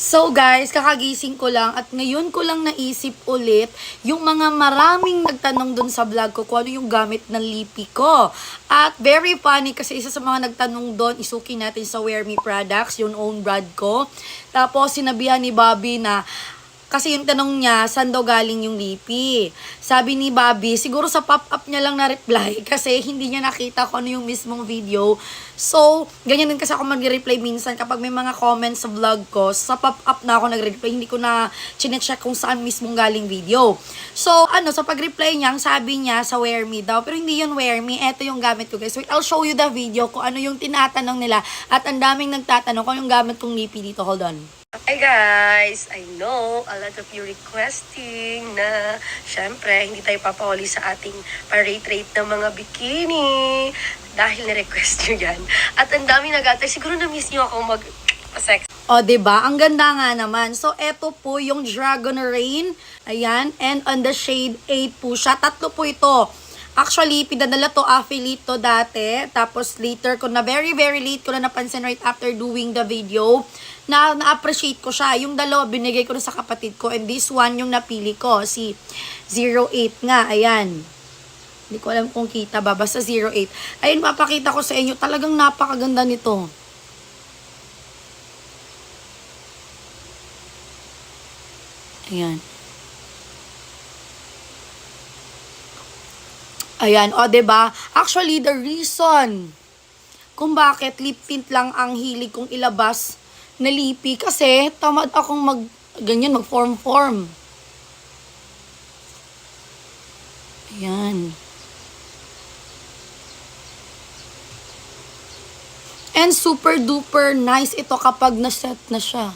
So guys, kakagising ko lang at ngayon ko lang naisip ulit yung mga maraming nagtanong dun sa vlog ko kung ano yung gamit ng lipi ko. At very funny kasi isa sa mga nagtanong dun, isuki natin sa Wear Me Products, yung own brand ko. Tapos sinabihan ni Bobby na, kasi yung tanong niya, saan daw galing yung lipi? Sabi ni Bobby, siguro sa pop-up niya lang na-reply kasi hindi niya nakita kung ano yung mismong video. So, ganyan din kasi ako mag-reply minsan kapag may mga comments sa vlog ko, sa pop-up na ako nag-reply, hindi ko na chinecheck kung saan mismong galing video. So, sa pag-reply niya, sabi niya sa Wear Me daw, pero hindi yun Wear Me, eto yung gamit ko guys. Wait, I'll show you the video kung ano yung tinatanong nila at ang daming nagtatanong kung yung gamit kong lipi dito. Hold on. Hi guys! I know a lot of you requesting na syempre hindi tayo papahuli sa ating pa-rate ng mga bikini dahil na-request nyo yan. At ang dami nag-atay. Siguro na-miss nyo ako mag-sex. O, diba? Ang ganda nga naman. So, eto po yung Dragon Rain. Ayan. And on the shade 8 po siya. Tatlo po ito. Actually, pinadala to, affiliate to dati. Tapos later ko na, very late ko na napansin right after doing the video, na-appreciate ko siya. Yung dalawa, binigay ko na sa kapatid ko. And this one, yung napili ko, si 08 nga. Ayan. Hindi ko alam kung kita ba. Basta 08. Ayun, papakita ko sa inyo. Talagang napakaganda nito. Ayan. Ayan, o, diba? Actually, the reason kung bakit lip tint lang ang hilig kong ilabas na lipi, kasi tamad akong mag-form. Ayan. And super duper nice ito kapag na-set na siya.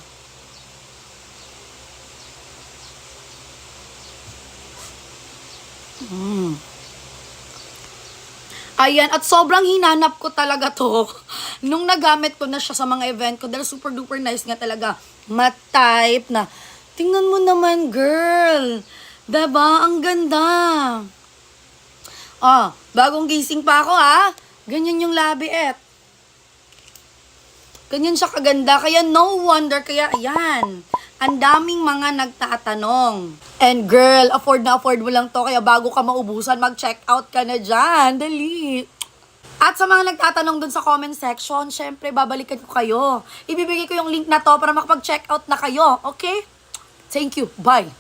Ayan, at sobrang hinanap ko talaga to nung nagamit ko na siya sa mga event ko dahil super duper nice nga talaga. Matte type na. Tingnan mo naman, girl. Diba? Ang ganda. Bagong gising pa ako, ha? Ganyan yung labi, Ganyan siya kaganda. Kaya no wonder, kaya ayan. Ang daming mga nagtatanong. And girl, afford mo lang to. Kaya bago ka maubusan, mag-check out ka na dyan. Dali. At sa mga nagtatanong dun sa comment section, syempre, babalikan ko kayo. Ibibigay ko yung link na to para makapag-check out na kayo. Okay? Thank you. Bye.